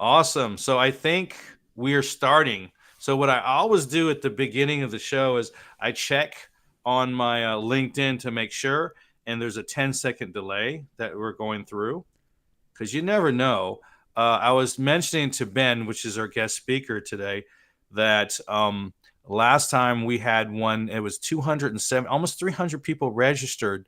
Awesome. So I think we are starting. So what I always do at the beginning of the show is I check on my LinkedIn to make sure, and there's a 10-second delay that we're going through because you never know. I was mentioning to Ben, which is our guest speaker today, that last time we had one, it was 207, almost 300 people registered,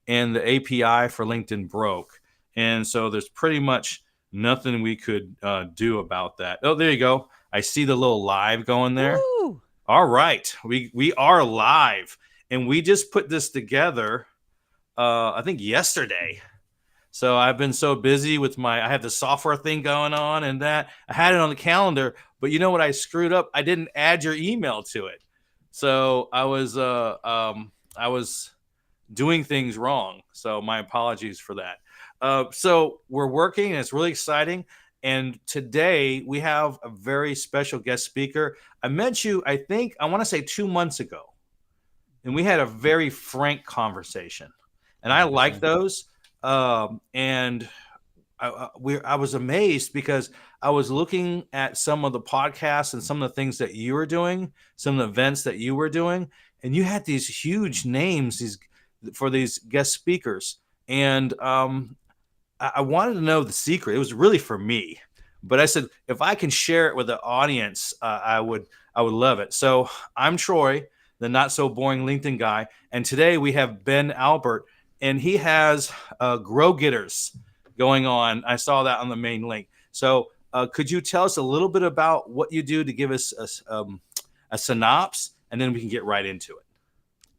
and the API for LinkedIn broke. And so there's pretty much nothing we could do about that. Oh, there you go. I see the little live going there. Woo! All right, we are live, and we just put this together. I think yesterday. So I've been so busy with I had the software thing going on and that I had it on the calendar, but you know what I screwed up? I didn't add your email to it. So I was doing things wrong. So my apologies for that. So we're working, and it's really exciting. And today we have a very special guest speaker. I met you, I think, I want to say 2 months ago, and we had a very frank conversation. And I like 100%. those. And I was amazed because I was looking at some of the podcasts and some of the things that you were doing, some of the events that you were doing, and you had these huge names for these guest speakers. And I wanted to know the secret. It was really for me, but I said if I can share it with the audience, I would love it. So I'm Troy, the not so boring LinkedIn guy, and today we have Ben Albert, and he has Grow Getters going on. I saw that on the main link. So could you tell us a little bit about what you do to give us a synopsis, and then we can get right into it.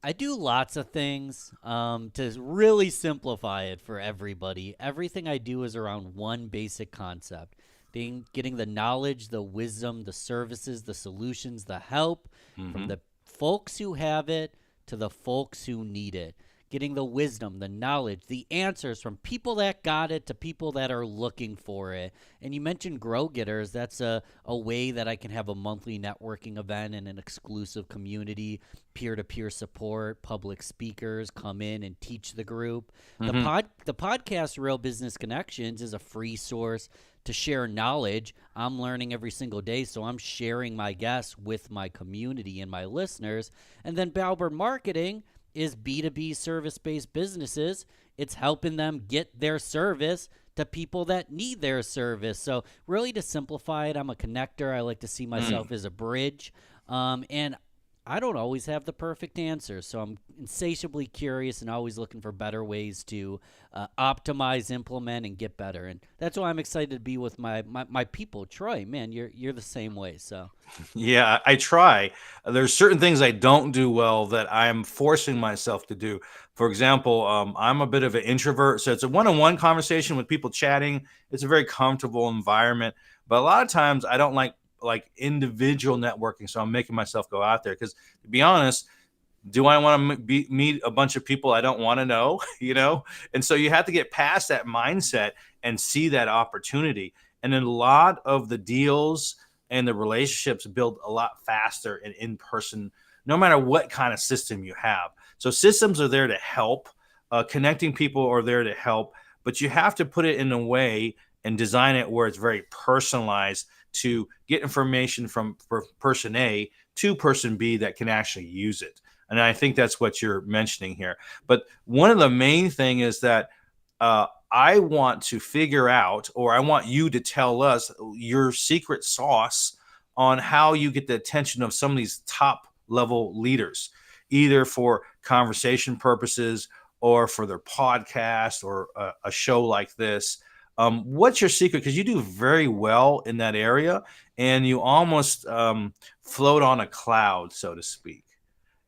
I do lots of things to really simplify it for everybody. Everything I do is around one basic concept: getting the knowledge, the wisdom, the services, the solutions, the help from Mm-hmm. the folks who have it to the folks who need it. Getting the wisdom, the knowledge, the answers from people that got it to people that are looking for it. And you mentioned Grow Getters. That's a way that I can have a monthly networking event and an exclusive community, peer to peer support, public speakers come in and teach the group. Mm-hmm. The podcast Real Business Connections is a free source to share knowledge. I'm learning every single day, so I'm sharing my guests with my community and my listeners. And then Balber Marketing is B2B service-based businesses. It's helping them get their service to people that need their service. So really, to simplify it, I'm a connector. I like to see Mm. myself as a bridge. And I don't always have the perfect answer. So I'm insatiably curious and always looking for better ways to optimize, implement, and get better. And that's why I'm excited to be with my people. Troy, man, you're the same way. So Yeah, I try. There's certain things I don't do well that I'm forcing myself to do. For example, I'm a bit of an introvert, so it's a one-on-one conversation with people chatting. It's a very comfortable environment, but a lot of times I don't like individual networking, so I'm making myself go out there because, to be honest, do I want to meet a bunch of people I don't want to know? And so you have to get past that mindset and see that opportunity. And then a lot of the deals and the relationships build a lot faster and in person, no matter what kind of system you have. So systems are there to help. Connecting people are there to help, but you have to put it in a way and design it where it's very personalized to get information from person A to person B that can actually use it. And I think that's what you're mentioning here. But one of the main thing is that I want to figure out, or I want you to tell us your secret sauce on how you get the attention of some of these top level leaders, either for conversation purposes or for their podcast or a show like this. What's your secret? Because you do very well in that area, and you almost float on a cloud, so to speak.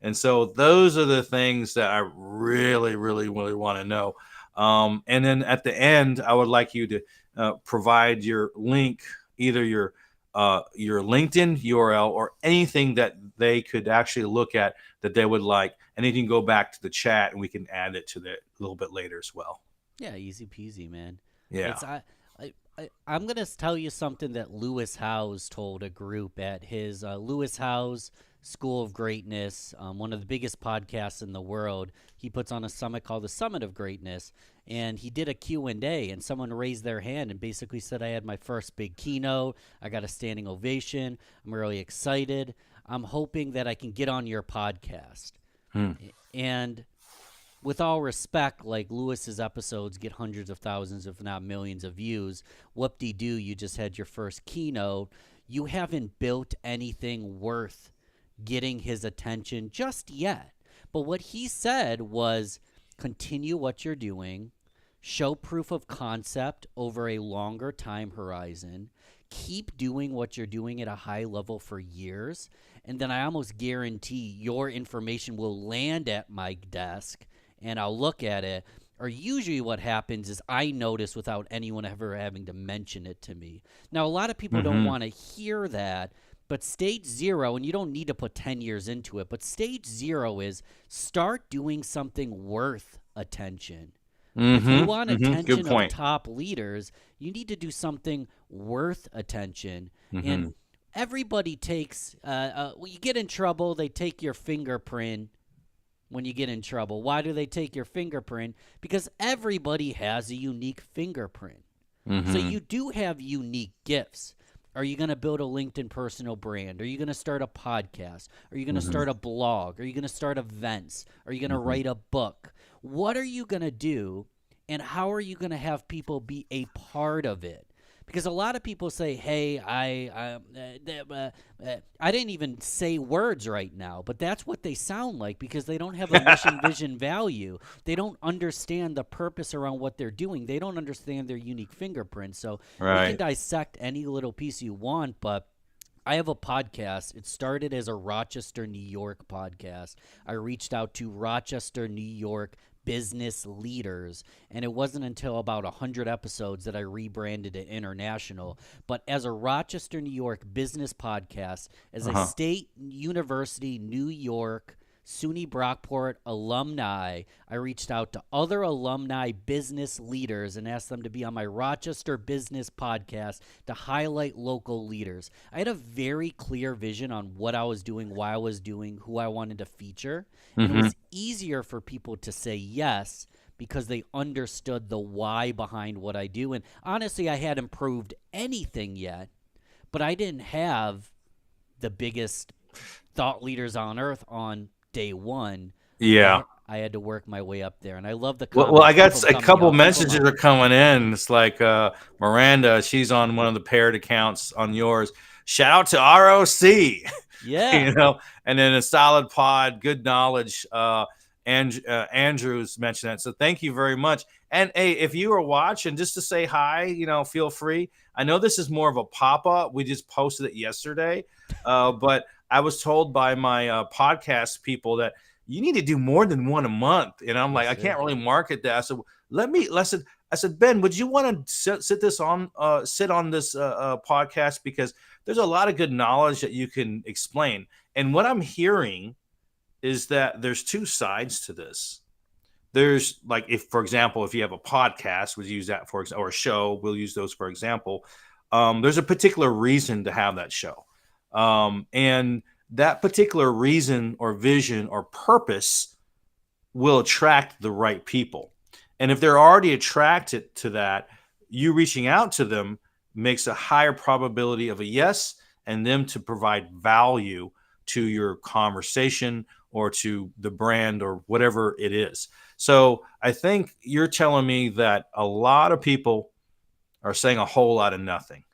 And so those are the things that I really, really, really want to know. And then at the end, I would like you to provide your link, either your LinkedIn URL or anything that they could actually look at that they would like, and then you can go back to the chat and we can add it to the a little bit later as well. yeah, easy peasy, man. Yeah. It's I'm gonna tell you something that Lewis Howes told a group at his Lewis Howes School of Greatness, one of the biggest podcasts in the world. He puts on a summit called the Summit of Greatness, and he did a Q&A, and someone raised their hand and basically said I had my first big keynote. I got a standing ovation. I'm really excited. I'm hoping that I can get on your podcast. Hmm. And with all respect, like Lewis's episodes get hundreds of thousands, if not millions of views. Whoop-de-doo, you just had your first keynote. You haven't built anything worth getting his attention just yet. But what he said was continue what you're doing, show proof of concept over a longer time horizon, keep doing what you're doing at a high level for years, and then I almost guarantee your information will land at my desk and I'll look at it. Or usually what happens is I notice without anyone ever having to mention it to me. Now, a lot of people don't Mm-hmm. want to hear that, but stage zero, and you don't need to put 10 years into it, but stage zero is start doing something worth attention. If you Mm-hmm. want Mm-hmm. Good attention of point. top leaders, you need to do something worth attention. And Mm-hmm. everybody takes, when you get in trouble, they take your fingerprint when you get in trouble. Why do they take your fingerprint? Because everybody has a unique fingerprint. So Mm-hmm. you do have unique gifts. Are you going to build a LinkedIn personal brand? Are you going to start a podcast? Are you going to Mm-hmm. start a blog? Are you going to start events? Are you going to Mm-hmm. write a book? What are you going to do, and how are you going to have people be a part of it? Because a lot of people say, "Hey, I didn't even say words right now," but that's what they sound like because they don't have a mission, vision, value. They don't understand the purpose around what they're doing. They don't understand their unique fingerprint. So we can Right. dissect any little piece you want, but I have a podcast. It started as a Rochester, New York podcast. I reached out to Rochester, New York business leaders, and it wasn't until about 100 episodes that I rebranded it international. But as a Rochester, New York business podcast, as a Uh-huh. State University, New York, SUNY Brockport alumni, I reached out to other alumni business leaders and asked them to be on my Rochester business podcast to highlight local leaders. I had a very clear vision on what I was doing, why I was doing, who I wanted to feature, and it Mm-hmm. was easier for people to say yes because they understood the why behind what I do. And honestly, I hadn't proved anything yet, but I didn't have the biggest thought leaders on earth on day one. Yeah. I had to work my way up there, and I love the Well, I comments. got People a coming couple up. Keep them messages up. are coming in. It's like Miranda, she's on one of the paired accounts on yours. Shout out to ROC, Yeah. and then a solid pod, good knowledge. Andrews mentioned that. So thank you very much. And hey, if you are watching, just to say hi, feel free. I know this is more of a pop up. We just posted it yesterday, but I was told by my podcast people that you need to do more than one a month. And I'm like, Yes, I can't sir. really market that. So listen. I said, Ben, would you want to sit on this podcast because there's a lot of good knowledge that you can explain. And what I'm hearing is that there's two sides to this. There's like, if, for example, if you have a podcast, we'll use that or a show, we'll use those for example. There's a particular reason to have that show. And that particular reason or vision or purpose will attract the right people. And if they're already attracted to that, you reaching out to them makes a higher probability of a yes and them to provide value to your conversation or to the brand or whatever it is. So I think you're telling me that a lot of people are saying a whole lot of nothing.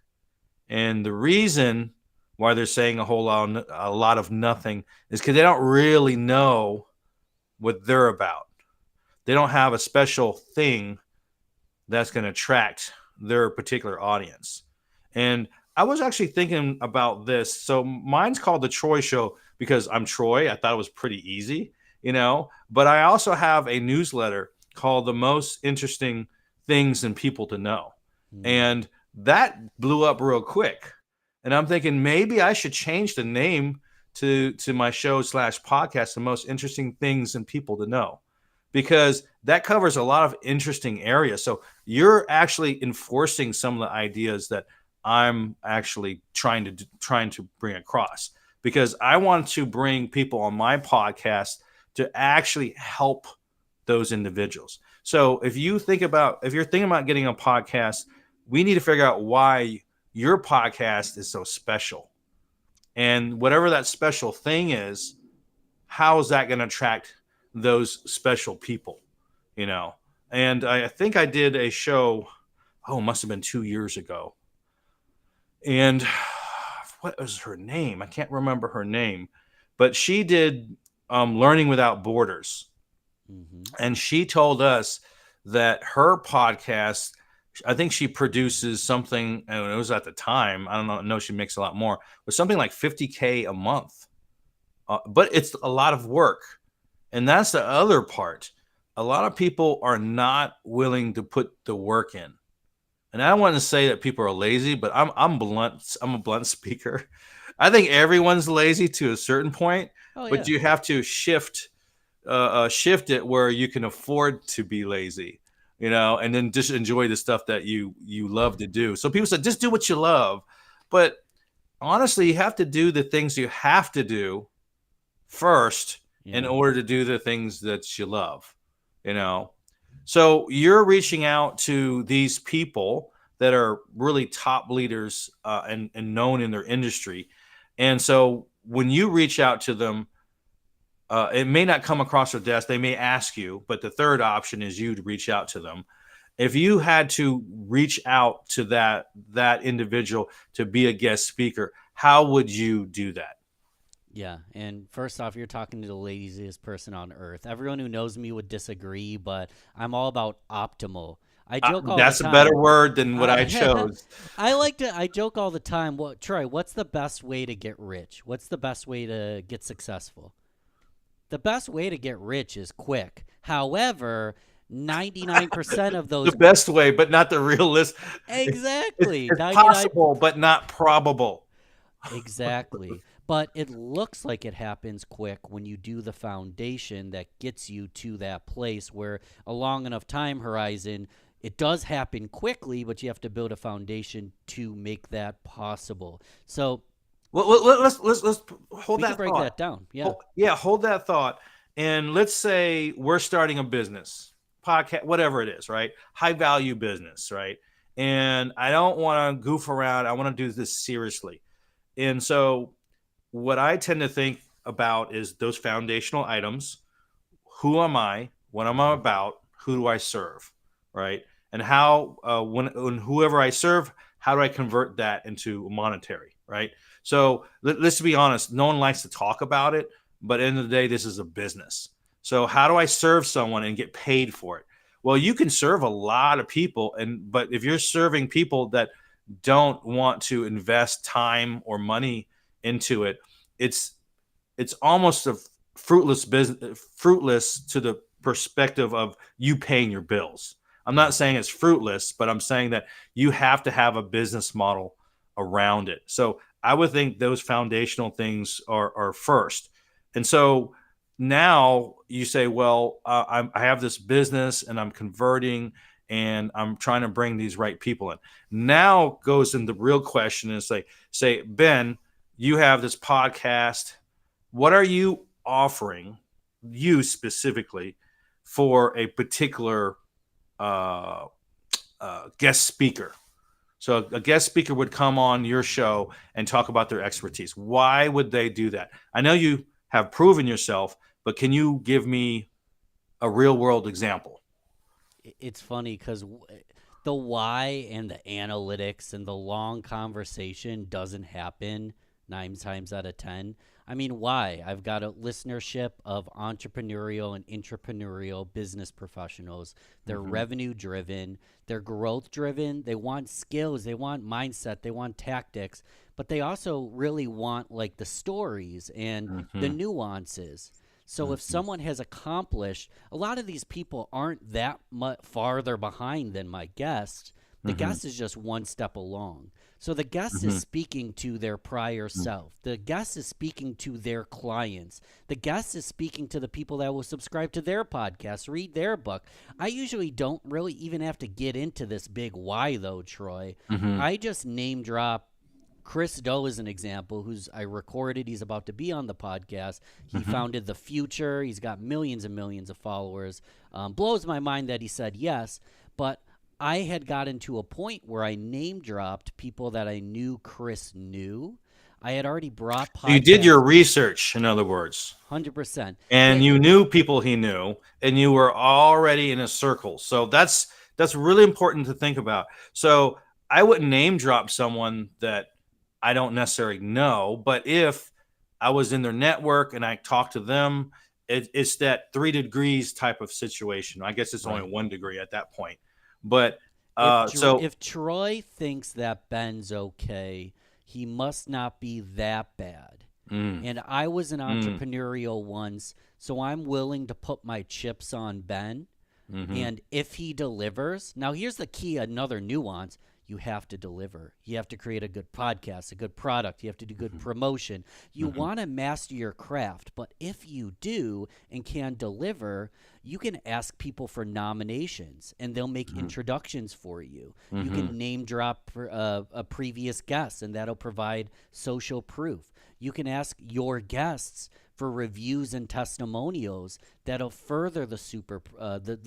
And the reason why they're saying a lot of nothing is because they don't really know what they're about. They don't have a special thing that's going to attract their particular audience. And I was actually thinking about this. So mine's called The Troy Show because I'm Troy. I thought it was pretty easy. But I also have a newsletter called The Most Interesting Things and People to Know. Hmm. And that blew up real quick. And I'm thinking maybe I should change the name to my show / podcast, The Most Interesting Things and People to Know, because that covers a lot of interesting areas. So you're actually enforcing some of the ideas that I'm actually trying to bring across, because I want to bring people on my podcast to actually help those individuals. So if you're thinking about getting a podcast, we need to figure out why your podcast is so special. And whatever that special thing is, how is that going to attract those special people? You know, and I think I did a show, oh, it must have been 2 years ago. And what was her name? I can't remember her name, but she did Learning Without Borders. Mm-hmm. And she told us that her podcast, I think she produces something, and it was at the time, I don't know, I know she makes a lot more, but something like 50K a month. But it's a lot of work. And that's the other part. A lot of people are not willing to put the work in. And I don't want to say that people are lazy, but I'm blunt. I'm a blunt speaker. I think everyone's lazy to a certain point, Oh but yeah. you have to shift it where you can afford to be lazy, and then just enjoy the stuff that you love to do. So people said just do what you love, but honestly, you have to do the things you have to do first in Yeah. order to do the things that you love, you know. So you're reaching out to these people that are really top leaders and known in their industry. And so when you reach out to them, it may not come across their desk. They may ask you, but the third option is you to reach out to them. If you had to reach out to that individual to be a guest speaker, how would you do that? Yeah, and first off, you're talking to the laziest person on earth. Everyone who knows me would disagree, but I'm all about optimal. I joke all the That's a better time. word than what I I, chose. I joke all the time. What, Troy, what's the best way to get rich? What's the best way to get successful? The best way to get rich is quick. However, 99% of The those best way, but not the realist. exactly, It's 99 possible, but not probable. exactly. But it looks like it happens quick when you do the foundation that gets you to that place where a long enough time horizon, it does happen quickly, but you have to build a foundation to make that possible. So Well, let's hold we could that break thought. that down. Yeah. Yeah, hold that thought. And let's say we're starting a business, podcast, whatever it is, right? High value business, right? And I don't want to goof around. I want to do this seriously. And so, what I tend to think about is those foundational items. Who am I? What am I Mm-hmm. about? Who do I serve? Right? And how, when whoever I serve, how do I convert that into monetary? Right? So let's be honest. No one likes to talk about it, but at the end of the day, this is a business. So how do I serve someone and get paid for it? Well, you can serve a lot of people, but if you're serving people that don't want to invest time or money into it, it's it's almost a fruitless business, fruitless to the perspective of you paying your bills. I'm not Mm-hmm. saying it's fruitless, but I'm saying that you have to have a business model around it. So I would think those foundational things are first. And so now you say, well, I have this business and I'm converting and I'm trying to bring these right people in. Now goes in the real question is like, say, Ben, you have this podcast. What are you offering, you specifically, for a particular uh, guest speaker? So a guest speaker would come on your show and talk about their expertise. Why would they do that? I know you have proven yourself, but can you give me a real world example? It's funny because the why and the analytics and the long conversation doesn't happen 9 times out of 10. I mean, why? I've got a listenership of entrepreneurial and intrapreneurial business professionals. They're Mm-hmm. revenue driven, they're growth driven, they want skills, they want mindset, they want tactics, but they also really want like the stories and the Mm-hmm. nuances. So if Mm-hmm. someone has accomplished, a lot of these people aren't that much farther behind than my guest. The Mm-hmm. guest is just one step along. So the guest is Mm-hmm. speaking to their prior self. The guest is speaking to their clients. The guest is speaking to the people that will subscribe to their podcast, read their book. I usually don't really even have to get into this big why, though, Troy. Mm-hmm. I just name drop Chris Do is an example who's I recorded. He's about to be on the podcast. He founded The Future. He's got millions and millions of followers. Blows my mind that he said yes, but I had gotten to a point where I name dropped people that I knew Chris knew. I had already brought So you did your podcasts, research, in other words, 100%. and Yeah, you knew people he knew, and you were already in a circle. So that's really important to think about. So I wouldn't name drop someone that I don't necessarily know, but if I was in their network and I talked to them, it's that 3 degrees type of situation. I guess it's right. only 1 degree at that point. But so If Troy thinks that Ben's okay, he must not be that bad. mm, And I was an mm, entrepreneurial once, so I'm willing to put my chips on Ben. mm-hmm, And if he delivers, now here's the key, another nuance. You have to deliver. You have to create a good podcast, a good product. You have to do good promotion. You mm-hmm, want to master your craft. But if you do and can deliver, you can ask people for nominations and they'll make introductions for you. You mm-hmm, can name drop a previous guest and that'll provide social proof. You can ask your guests for reviews and testimonials that'll further the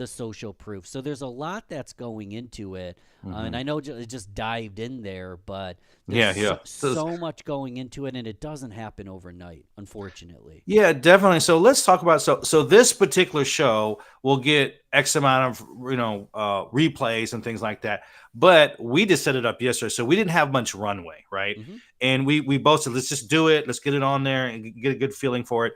social proof. So there's a lot that's going into it, and mm-hmm. I know it just dived in there, but there's Yeah, yeah. so much going into it, and it doesn't happen overnight, unfortunately. Yeah, definitely. So let's talk about so this particular show will get X amount of replays and things like that. But we just set it up yesterday, so we didn't have much runway, right? Hmm. And we both said let's just do it, let's get it on there and get a good feeling for it,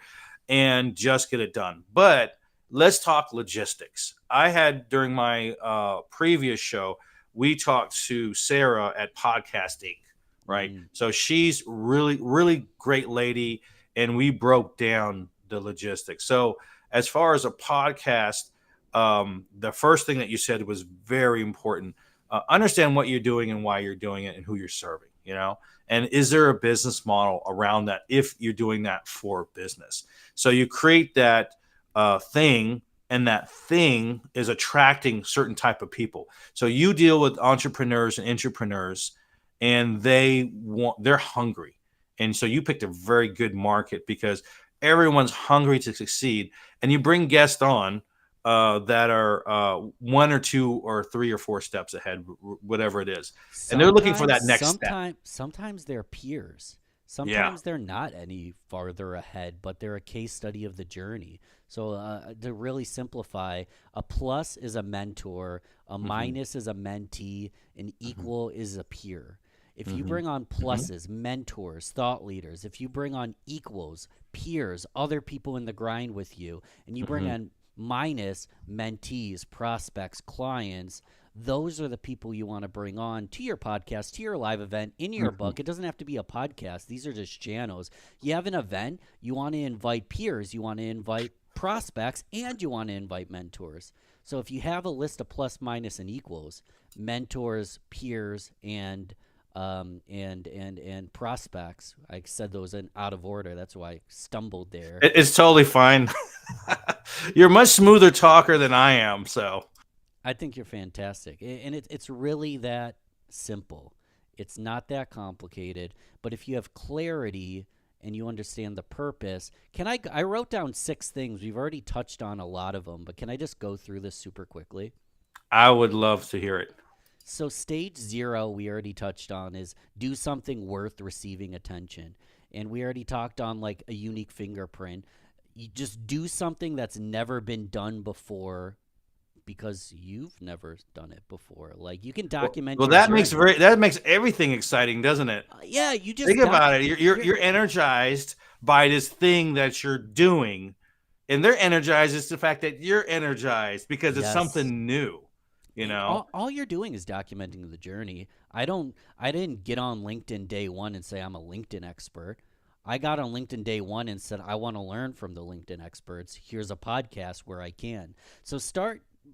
and just get it done. But let's talk logistics. I had during my previous show, we talked to Sarah at Podcasting, right? Mm. So she's really great lady and we broke down the logistics. So, as far as a podcast, the first thing that you said was very important. Understand what you're doing and why you're doing it and who you're serving, and is there a business model around that if you're doing that for business? So, you create that thing, and that thing is attracting certain type of people. So, you deal with entrepreneurs and entrepreneurs, and they're hungry, and so you picked a very good market because everyone's hungry to succeed. And you bring guests on that are one or two or three or four steps ahead, whatever it is. And they're looking for Sometimes, that next step. sometimes, sometimes they're peers. Yeah. Sometimes they're not any farther ahead, but they're a case study of the journey. So to really simplify, a plus is a mentor, a Mm-hmm. minus is a mentee, an Mm-hmm. equal is a peer. If you Mm-hmm. bring on Mm-hmm. pluses, mentors, thought leaders, if you bring on equals, peers, other people in the grind with you, and you bring Mm-hmm. on minus, mentees, prospects, clients, those are the people you want to bring on to your podcast, to your live event, in your Mm-hmm. book. It doesn't have to be a podcast. These are just channels. You have an event, you want to invite peers, you want to invite prospects, and you want to invite mentors. So if you have a list of plus, minus, and equals, mentors, peers, and prospects. I said those in out of order. That's why I stumbled there. It's totally fine. You're a much smoother talker than I am. So, I think you're fantastic, and it's really that simple. It's not that complicated. But if you have clarity and you understand the purpose, I wrote down 6 things. We've already touched on a lot of them, but can I just go through this super quickly? I would love to hear it. So stage 0 we already touched on is do something worth receiving attention. And we already talked on like a unique fingerprint. You just do something that's never been done before because you've never done it before. Like you can document Well, your journey. that makes everything exciting, doesn't it? Yeah, you just Think about it. You're energized by this thing that you're doing, and they're energized. It's the fact that you're energized because it's yes. something new. You And know. all you're doing is documenting the journey. I didn't get on LinkedIn day 1 and say I'm a LinkedIn expert. I got on LinkedIn day 1 and said I want to learn from the LinkedIn experts. Here's a podcast where I can. So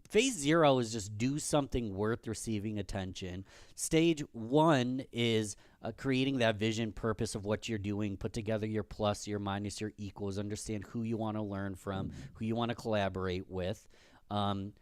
phase 0 is just do something worth receiving attention. Stage 1 is creating that vision, purpose of what you're doing. Put together your plus, your minus, your equals. Understand who you want to learn from, who you want to collaborate with.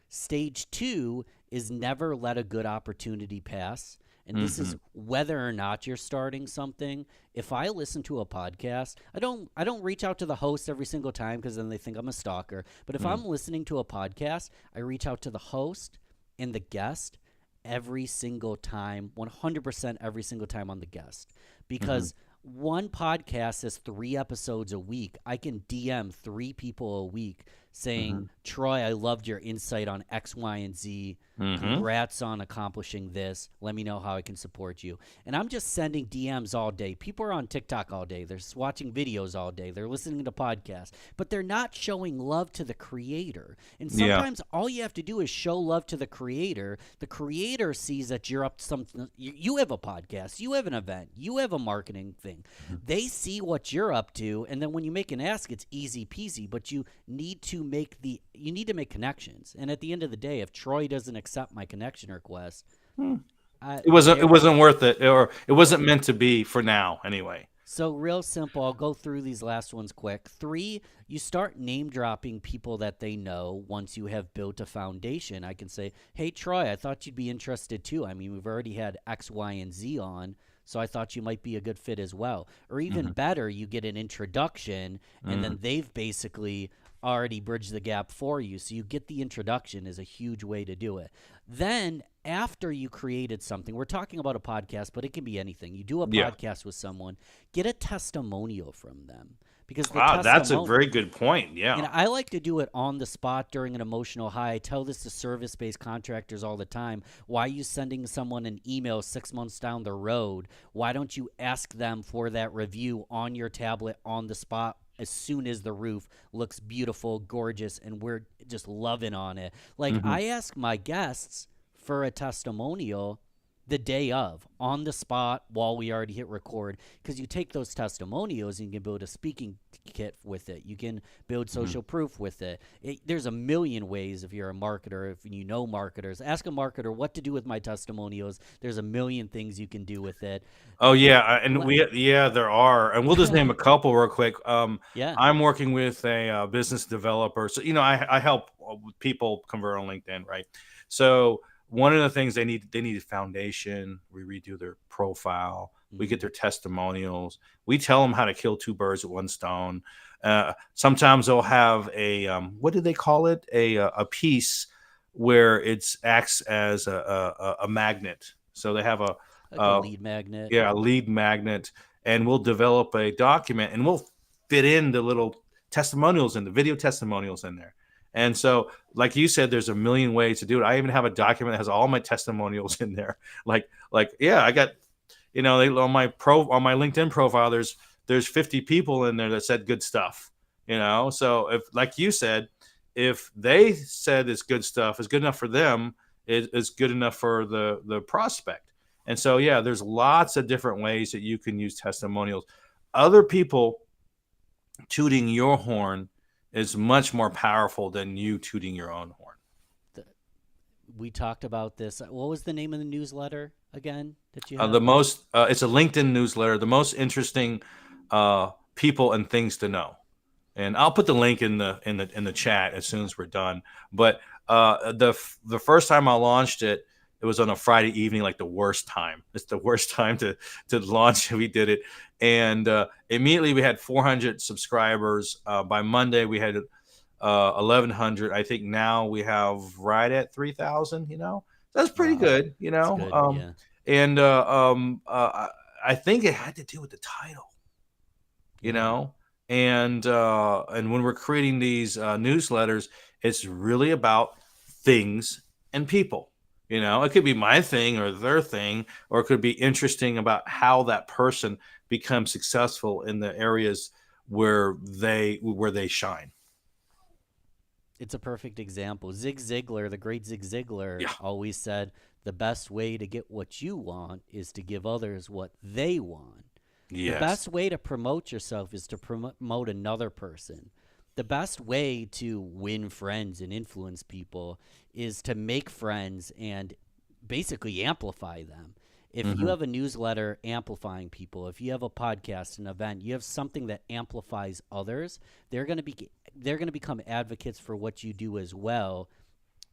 Stage 2 is never let a good opportunity pass. And this Mm-hmm. is whether or not you're starting something. If I listen to a podcast, I don't reach out to the host every single time because then they think I'm a stalker. But if Mm-hmm. I'm listening to a podcast, I reach out to the host and the guest every single time, 100% every single time on the guest. Mm-hmm. Because one podcast is 3 episodes a week. I can DM 3 people a week saying, Troy, I loved your insight on X, Y, and Z. Mm-hmm. Congrats on accomplishing this. Let me know how I can support you. And I'm just sending DMs all day. People are on TikTok all day. They're watching videos all day. They're listening to podcasts, but they're not showing love to the creator. And Yeah. sometimes all you have to do is show love to the creator. The creator sees that you're up to something. You have a podcast, you have an event, you have a marketing thing. They see what you're up to, and then when you make an ask, it's easy peasy. But you need to make connections. And at the end of the day, if Troy doesn't accept my connection request, It wasn't. It there. wasn't worth it, or it wasn't meant to be for now, anyway. So real simple. I'll go through these last ones quick. 3, you start name dropping people that they know once you have built a foundation. I can say, hey, Troy, I thought you'd be interested too. I mean, we've already had X, Y, and Z on, so I thought you might be a good fit as well. Or even Mm-hmm. better, you get an introduction, and Mm-hmm. then they've basically already bridged the gap for you. So you get the introduction is a huge way to do it. Then after you created something, we're talking about a podcast, but it can be anything. You do a Yeah. podcast with someone, get a testimonial from them because the Wow, that's a testimonial. very good point. And Yeah. I like to do it on the spot during an emotional high. I tell this to service-based contractors all the time. Why are you sending someone an email 6 months down the road? Why don't you ask them for that review on your tablet on the spot as soon as the roof looks beautiful, gorgeous, and we're just loving on it? Like, Mm-hmm. I ask my guests for a testimonial the day of, on the spot, while we already hit record, because you take those testimonials and you can build a speaking kit with it. You can build Mm-hmm. social proof with it. There's a million ways. If you're a marketer, if you know marketers, ask a marketer what to do with my testimonials. There's a million things you can do with it. Oh yeah, and Le- yeah, there are, and we'll just name a couple real quick. yeah. I'm working with a business developer, so I help people convert on LinkedIn, right? So one of the things they need a foundation. We redo their profile. We get Mhm. their testimonials. We tell them how to kill two birds with one stone. Sometimes they'll have a what do they call it? A piece where it acts as a magnet. So they have Like a a lead magnet. yeah, a lead magnet, and we'll develop a document and we'll fit in the little testimonials and the video testimonials in there. And so, like you said, there's a million ways to do it. I even have a document that has all my testimonials in there. Yeah, I got, on my LinkedIn profile, there's 50 people in there that said good stuff. So if, like you said, if they said it's good stuff, it's good enough for them, it's good enough for the prospect. And so, yeah, there's lots of different ways that you can use testimonials. Other people tooting your horn is much more powerful than you tooting your own horn. The, we talked about this. What was the name of the newsletter again that you The have? most, it's a LinkedIn newsletter, the most interesting people and things to know. And I'll put the link in the chat as soon as we're done. But the first time I launched it, it was on a Friday evening, like the worst time. It's the worst time to launch. We did it, and immediately we had 400 subscribers. By Monday, we had 1,100. I think now we have right at 3,000. That's pretty Wow. good. It's good. Yeah. And I think it had to do with the title you Yeah. know and when we're creating these newsletters, it's really about things and people. It could be my thing or their thing, or it could be interesting about how that person becomes successful in the areas where they shine. It's a perfect example. Zig Ziglar, the great Zig Ziglar, Yeah. always said the best way to get what you want is to give others what they want. The Yes. best way to promote yourself is to promote another person. The best way to win friends and influence people is to make friends and basically amplify them. If you Hmm. have a newsletter amplifying people, if you have a podcast, an event, you have something that amplifies others, they're going to become advocates for what you do as well.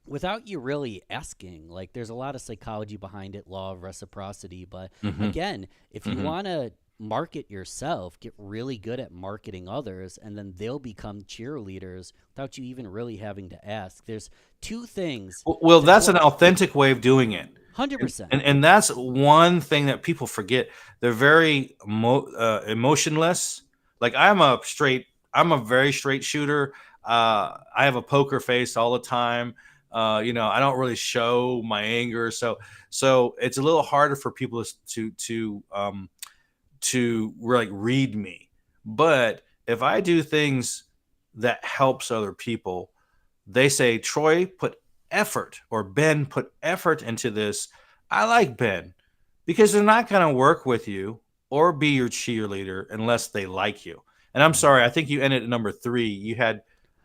without you really asking. Like, there's a lot of psychology behind it, law of reciprocity. But Hmm. again, if you Hmm. want to market yourself, get really good at marketing others, and then they'll become cheerleaders without you even really having to ask. There's two things Well, to that's an close. authentic way of doing it. And, 100%. and, and that's one thing that people forget. They're very emotionless. Like I'm a very straight shooter. I have a poker face all the time. I don't really show my anger, so it's a little harder for people to like read me. But if I do things that helps other people, they say, Troy put effort, or Ben put effort into this. I like Ben because they're not going to work with you or be your cheerleader unless they like you. And I'm Right. sorry, I think you ended at number 3. You had, I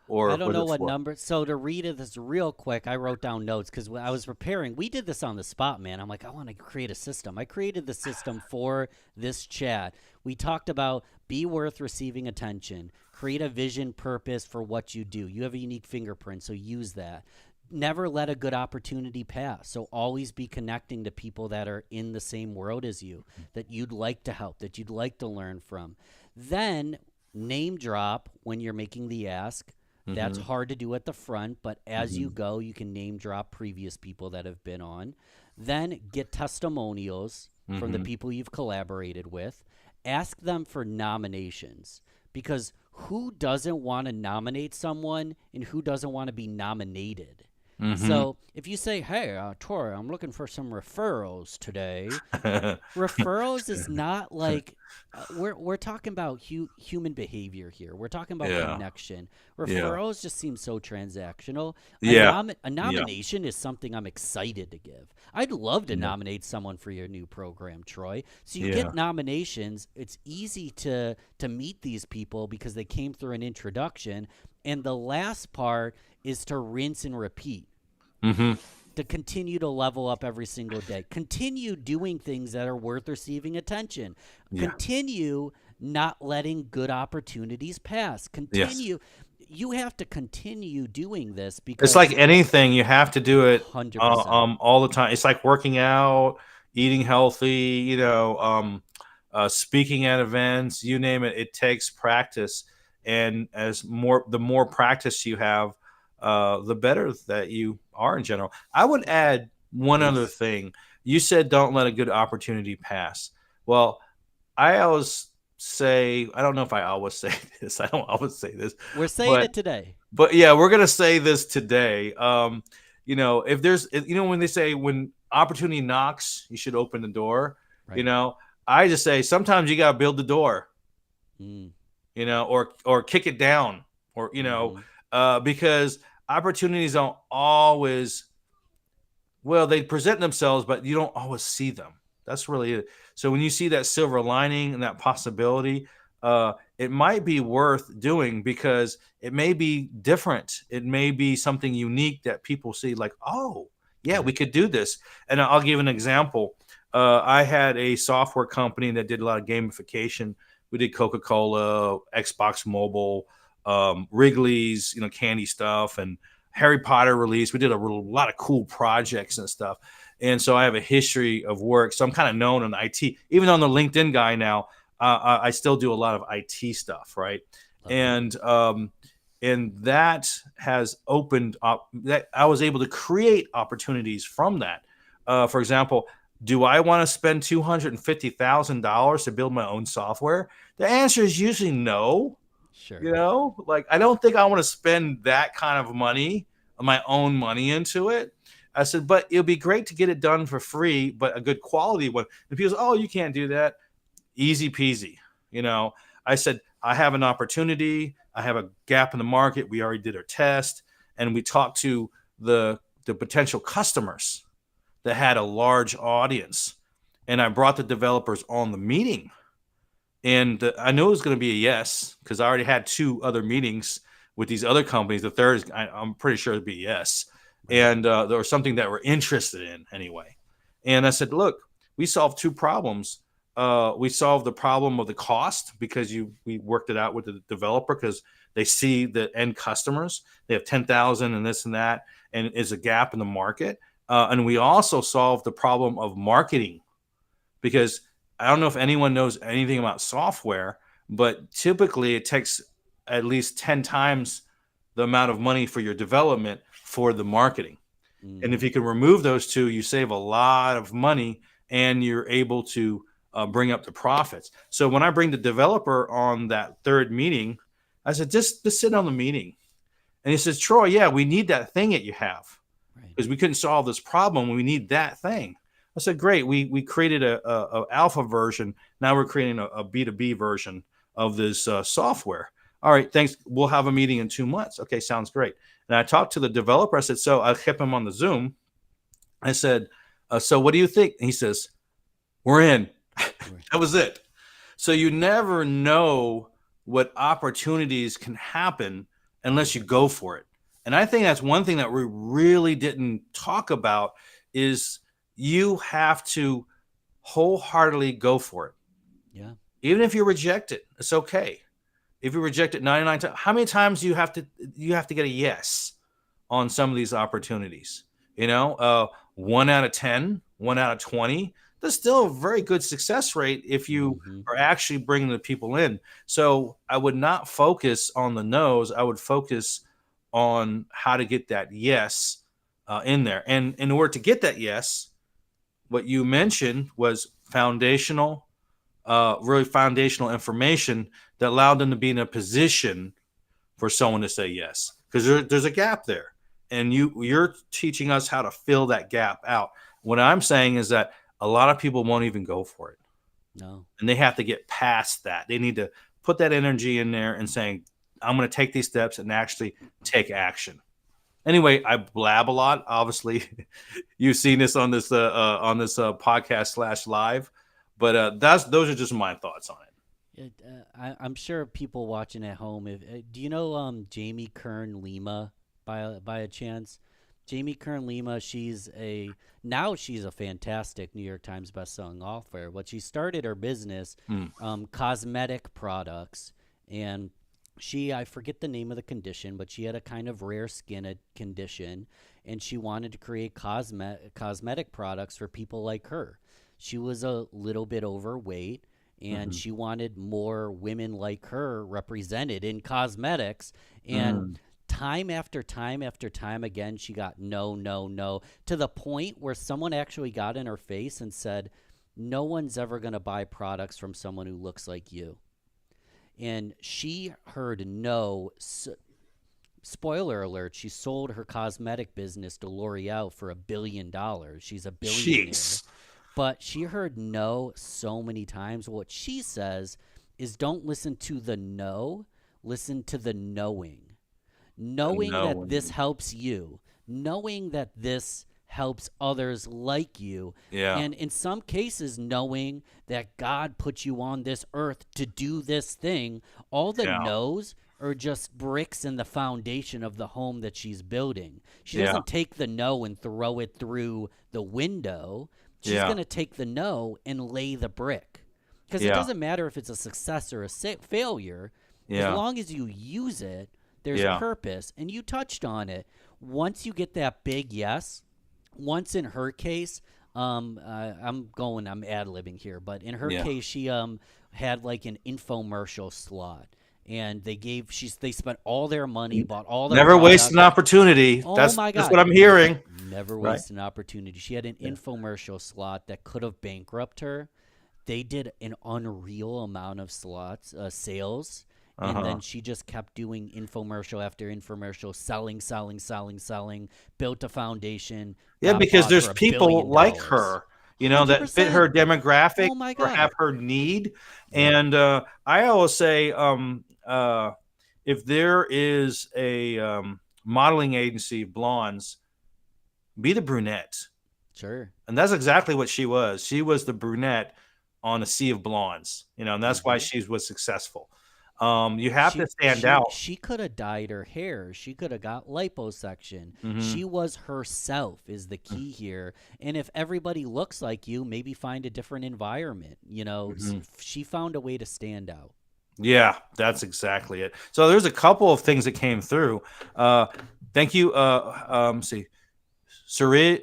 or don't was know it what 4? number. So to read this real quick, I wrote down notes because when I was preparing, we did this on the spot, man. I'm like, I want to create a system. I created the system for this chat. We talked about be worth receiving attention, create a vision, purpose for what you do. You have a unique fingerprint, so use that. Never let a good opportunity pass. So always be connecting to people that are in the same world as you, that you'd like to help, that you'd like to learn from. Then name drop when you're making the ask. That's Mm-hmm. hard to do at the front, but as you Mm-hmm. go, you can name drop previous people that have been on. Then get testimonials from the Mm-hmm. people you've collaborated with. Ask them for nominations because who doesn't want to nominate someone and who doesn't want to be nominated? Mm-hmm. So if you say, hey, Tori, I'm looking for some referrals today, referrals is not like we're talking about human behavior here. We're talking about Yeah. connection. Yeah. Referrals just seem so transactional. Yeah. A Yeah. nomination is something I'm excited to give. I'd love to Yeah. nominate someone for your new program, Troy. So you Yeah. get nominations. It's easy to meet these people because they came through an introduction. And the last part is to rinse and repeat, Mm-hmm. to continue to level up every single day. Continue doing things that are worth receiving attention. Yeah. Continue not letting good opportunities pass. Yes. Continue. You have to continue doing this It's like because anything, you have to do it 100%. all the time. It's like working out, eating healthy, speaking at events, you name it. It takes practice, and the more practice you have, the better that you are in general. I would add one other Please. thing. You said don't let a good opportunity pass. Well, I always say, I don't know if I always say this. I don't always say this, We're saying but it today. yeah, we're gonna say this today. If there's, when they say when opportunity knocks, you should open the door. You Right. know, I just say sometimes you gotta build the door. Mm, Or kick it down, or mm-hmm. because opportunities don't always, well, they present themselves, but you don't always see them. That's really it. So when you see that silver lining and that possibility, it might be worth doing because it may be different. It may be something unique that people see, like, oh, yeah, we Right. could do this. And I'll give an example. I had a software company that did a lot of gamification. We did Coca Cola, Xbox Mobile, Wrigley's, candy stuff, and Harry Potter release. We did a lot of cool projects and stuff. And so I have a history of work. So I'm kind of known in IT, even though I'm the LinkedIn guy now. I still do a lot of IT stuff, right? Love it. And that has opened up. That I was able to create opportunities from that. For example, do I want to spend $250,000 to build my own software? The answer is usually no. Sure. Like, I don't think I want to spend that kind of money, my own money, into it. I said, but it'll be great to get it done for free, but a good quality one. And people say, oh, you can't do that. Easy peasy. I said, I have an opportunity. I have a gap in the market. We already did our test, and we talked to the potential customers that had a large audience. And I brought the developers on the meeting, and I knew it was going to be a yes because I already had 2 other meetings with these other companies. The third, I'm pretty sure it'd be a yes. Right. And there was something that we're interested in anyway. And I said, look, we solved 2 problems. we solved the problem of the cost because we worked it out with the developer because they see the end customers. They have 10,000 and this and that, and is a gap in the market. And we also solved the problem of marketing because I don't know if anyone knows anything about software, but typically it takes at least 10 times the amount of money for your development for the marketing. And if Mm-hmm. you can remove those two, you save a lot of money and you're able to bring up the profits. So when I bring the developer on that third meeting, I said, just sit on the meeting. And he says, Troy, yeah, we need that thing that you have Right. because we couldn't solve this problem. We need that thing. I said, great. We created a alpha version. Now we're creating a B2B version of this software. All right, thanks. We'll have a meeting in 2 months. Okay, sounds great. And I talked to the developer. I said, so I kept him on the Zoom. I said, so what do you think? And he says, we're in. Right. That was it. So you never know what opportunities can happen unless you go for it. And I think that's one thing that we really didn't talk about is you have to wholeheartedly go for it. Yeah. Even if you reject it, it's okay. If you reject it 99 times, how many times do you have to get a yes on some of these opportunities? 1 out of 10, 1 out of 20, that's still a very good success rate if you Mm-hmm. are actually bringing the people in. So I would not focus on the no's. I would focus on how to get that yes in there. And in order to get that yes, what you mentioned was really foundational information that allowed them to be in a position for someone to say yes, because there's a gap there, and you're teaching us how to fill that gap out. What I'm saying is that a lot of people won't even go for it, No. and they have to get past that. They need to put that energy in there and saying, I'm going to take these steps and actually take action. Anyway, I blab a lot. Obviously, you've seen this on this podcast slash live, but those are just my thoughts on it. I'm sure people watching at home. If do you know Jamie Kern Lima by a chance? Jamie Kern Lima. She's a fantastic New York Times bestselling author. But she started her business, Mm. cosmetic products, and I forget the name of the condition, but she had a kind of rare skin condition, and she wanted to create cosmetic products for people like her. She was a little bit overweight, and Mhm. she wanted more women like her represented in cosmetics. And Mm. time after time after time again, she got no, no, no, to the point where someone actually got in her face and said, no one's ever going to buy products from someone who looks like you. And she heard no. Spoiler alert, she sold her cosmetic business to L'Oreal for $1 billion. She's a billionaire. Jeez. But she heard no so many times. What she says is don't listen to the no, listen to the knowing. Knowing No that this one. helps you, knowing that this helps others like you, Yeah. and in some cases, knowing that God put you on this earth to do this thing. All the Yeah. no's are just bricks in the foundation of the home that she's building. She Yeah. doesn't take the no and throw it through the window. She's Yeah. going to take the no and lay the brick. Because it Yeah. doesn't matter if it's a success or a failure. As Yeah. long as you use it, there's Yeah. purpose. And you touched on it. Once you get that big yes, once in her case, I'm ad libbing here, but in her Yeah. case, she had like an infomercial slot, and they spent all their money, bought all the Never waste an products. opportunity. Oh That's my that's God. what I'm hearing. Never Right. waste an opportunity. She had an Yeah. infomercial slot that could have bankrupt her. They did an unreal amount of sales. And Uh-huh. then she just kept doing infomercial after infomercial, selling, selling, selling, selling, built a foundation, Yeah, got because bought there's for a people billion like dollars. her, that fit her 100%. demographic Oh my or have God. her need. Yep. And I always say, if there is a modeling agency of blondes, be the brunette. Sure. And that's exactly what she was. She was the brunette on a sea of blondes, and that's why Mm-hmm. she was successful. You have to She stand she out. she could have dyed her hair. She could have got liposuction. Hmm. She was herself is the key here. And if everybody looks like you, maybe find a different environment. Hmm. She found a way to stand out. Yeah, that's exactly it. So there's a couple of things that came through. Uh, thank you. See, Suraj,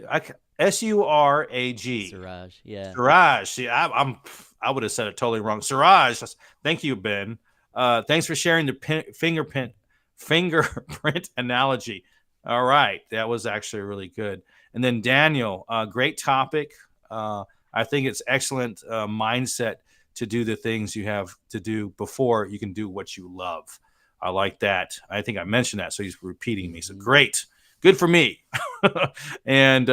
Surag. Siraj, yeah. Suraj. See, I would have said it totally wrong. Suraj. Thank you, Ben. Thanks for sharing the fingerprint analogy. All right, that was actually really good. And then Daniel, great topic. I think it's excellent mindset to do the things you have to do before you can do what you love. I like that. I think I mentioned that, so he's repeating me. So Hmm. great, good for me. And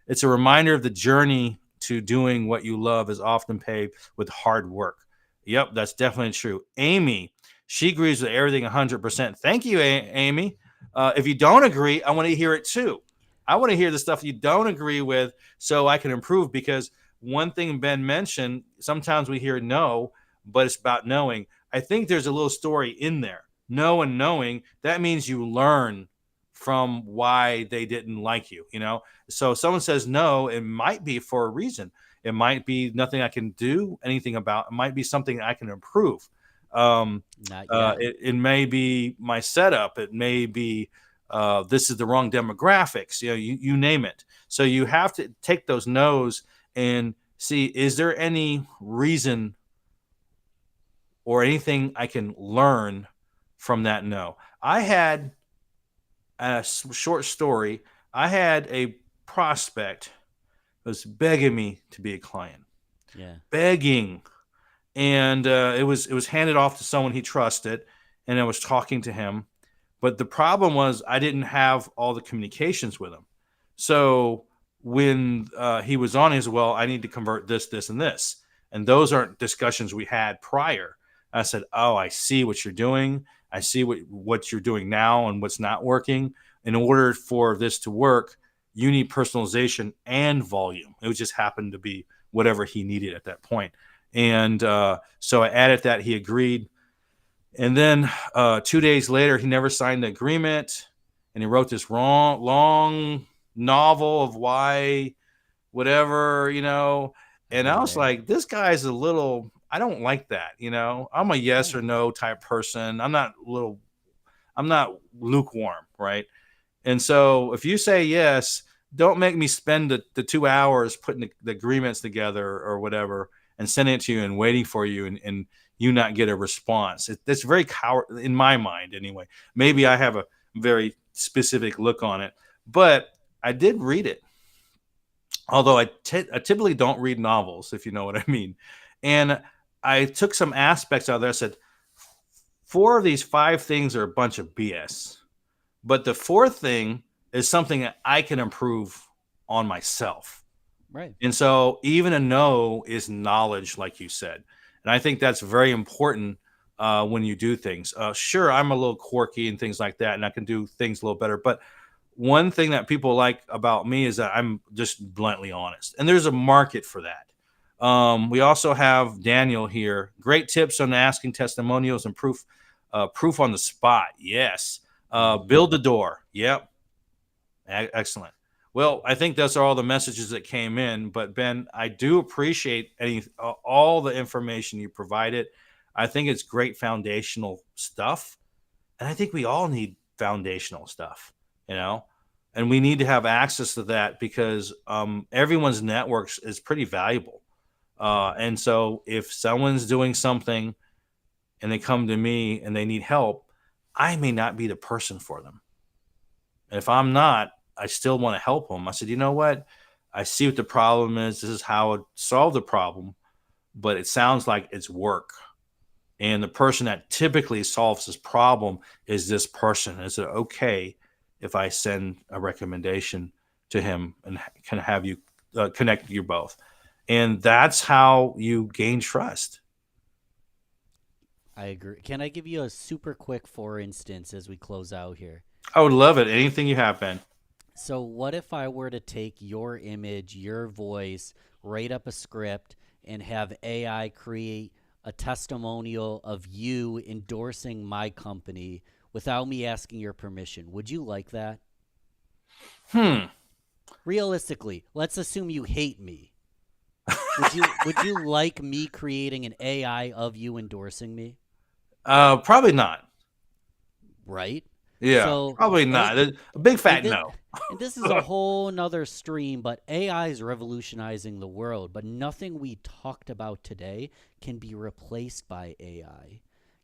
it's a reminder of the journey to doing what you love is often paved with hard work. Yep, that's definitely true. Amy, she agrees with everything 100%. Thank you, Amy. If you don't agree, I want to hear it too. I want to hear the stuff you don't agree with so I can improve, because one thing Ben mentioned, sometimes we hear no, but it's about knowing. I think there's a little story in there. No and knowing, that means you learn from why they didn't like you, you know? So if someone says no, it might be for a reason. It might be nothing I can do anything about. It might be something I can improve. Um, Not yet. it may be my setup. It may be this is the wrong demographics. You name it. So you have to take those no's and see, is there any reason or anything I can learn from that no? I had a short story. I had a prospect was begging me to be a client, Yeah. begging, and it was handed off to someone he trusted, and I was talking to him. But the problem was I didn't have all the communications with him. So when he was on, his well, I need to convert this, this, and this, and those aren't discussions we had prior. I said, "Oh, I see what you're doing. I see what you're doing now and what's not working. In order for this to work, you need personalization and volume." It just happened to be whatever he needed at that point. And so I added that. He agreed. And then 2 days later, he never signed the agreement, and he wrote this long novel of why, whatever. And I was Really? like, this guy's a little. I don't like that. I'm a yes Yeah. or no type person. I'm not little. I'm not lukewarm, right? And so if you say yes, don't make me spend the 2 hours putting the agreements together or whatever and sending it to you and waiting for you, and you not get a response. It's very coward in my mind anyway. Maybe I have a very specific look on it, but I did read it. Although I typically don't read novels, if you know what I mean. And I took some aspects out of there. I said, four of these five things are a bunch of BS. But the fourth thing is something that I can improve on myself. Right. And so even a no is knowledge, like you said. And I think that's very important when you do things. Sure, I'm a little quirky and things like that, and I can do things a little better. But one thing that people like about me is that I'm just bluntly honest. And there's a market for that. We also have Daniel here. Great tips on asking testimonials and proof on the spot. Yes. Hmm. Build the door. Yep. Excellent. Well, I think those are all the messages that came in. But Ben, I do appreciate all the information you provided. I think it's great foundational stuff, and I think we all need foundational stuff. You know, and we need to have access to that because everyone's networks is pretty valuable. And so, if someone's doing something and they come to me and they need help, I may not be the person for them. And if I'm not, I still want to help them. I said, you know what? I see what the problem is. This is how I solve the problem, but it sounds like it's work. And the person that typically solves this problem is this person. Is it okay if I send a recommendation to him and can have you connect you both? And that's how you gain trust. I agree. Can I give you a super quick for instance as we close out here? I would love it. Anything you have, Ben. So, what if I were to take your image, your voice, write up a script, and have AI create a testimonial of you endorsing my company without me asking your permission. Would you like that? Hmm. Realistically, let's assume you hate me. Would you like me creating an AI of you endorsing me? Probably not. Right? Yeah, So probably a not. A big and fat this, no. and this is a whole nother stream, but AI is revolutionizing the world, but nothing we talked about today can be replaced by AI.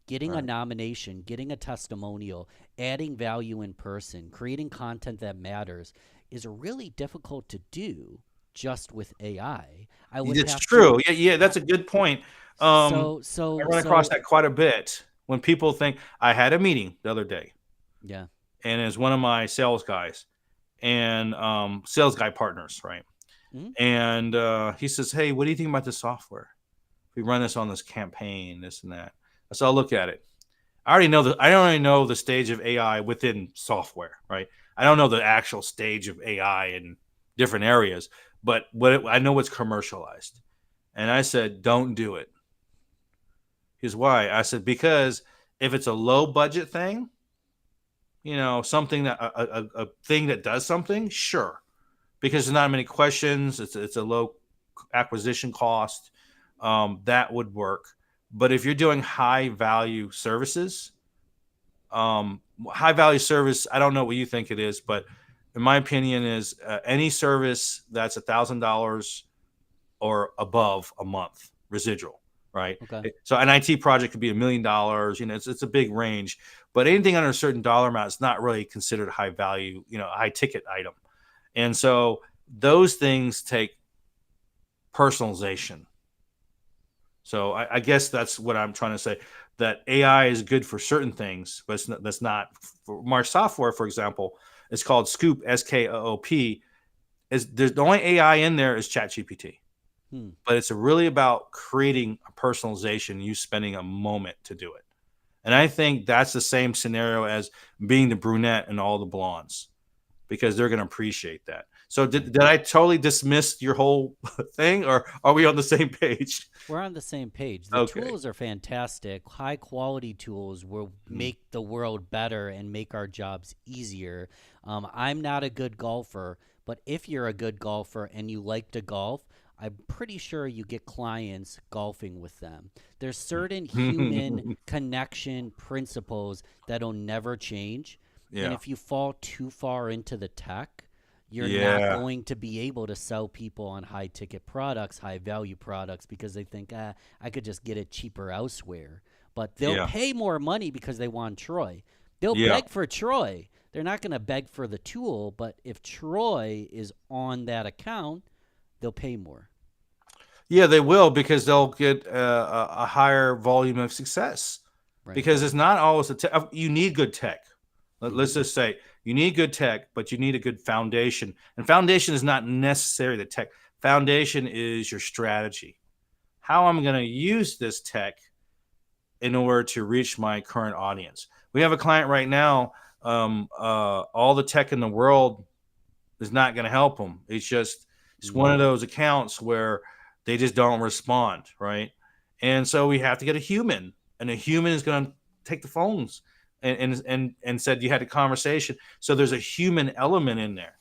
Getting a Right. nomination, getting a testimonial, adding value in person, creating content that matters is really difficult to do just with AI. I would It's have to true. Yeah, yeah, ha- that's a good point. so I so run across so that quite a bit when people think I had a meeting the other day, yeah. and it's one of my sales guys and sales guy partners, right? Mhm. And he says, "Hey, what do you think about this software? If we run this on this campaign, this and that." I said, "I'll look at it." I already know the stage of AI within software, right? I don't know the actual stage of AI in different areas, but I know it's commercialized. And I said, "Don't do it." Here's why. I said, "Because if it's a low budget thing, something that a thing that does something, sure, because there's not many questions. It's a low acquisition cost. That would work. But if you're doing high value services, high value service, I don't know what you think it is, but in my opinion, is any service that's $1,000 or above a month residual, right? Okay. So an IT project could be $1 million. It's a big range, but anything under a certain dollar amount is not really considered a high value, a high ticket item. And so those things take personalization. So I guess that's what I'm trying to say. That AI is good for certain things, but that's not for my software. For example, it's called Scoop, Skoop. Is there's the only AI in there is ChatGPT, Hmm. but it's really about creating a personalization. You spending a moment to do it, and I think that's the same scenario as being the brunette and all the blondes because they're going to appreciate that. So Right. did I totally dismiss your whole thing, or are we on the same page? We're on the same page. The Okay. tools are fantastic. High quality tools will make the world better and make our jobs easier. I'm not a good golfer, but if you're a good golfer and you like to golf, I'm pretty sure you get clients golfing with them. There's certain human connection principles that'll never change. And Yeah. if you fall too far into the tech, you're not Yeah. going to be able to sell people on high ticket products, high value products, because they think, I could just get it cheaper elsewhere. But they'll Yeah. pay more money because they want Troy. They'll Yeah. beg for Troy. They're not going to beg for the tool, but if Troy is on that account, they'll pay more. Yeah, they will because they'll get a higher volume of success Right. because it's not always you need good tech. Let's Mm-hmm. just say you need good tech, but you need a good foundation. And foundation is not necessarily the tech. Foundation is your strategy. How I'm going to use this tech in order to reach my current audience. We have a client right now. All the tech in the world is not going to help them. It's one Mm-hmm. of those accounts where they just don't respond, right? And so we have to get a human, and a human is going to take the phones and said you had a conversation. So there's a human element in there.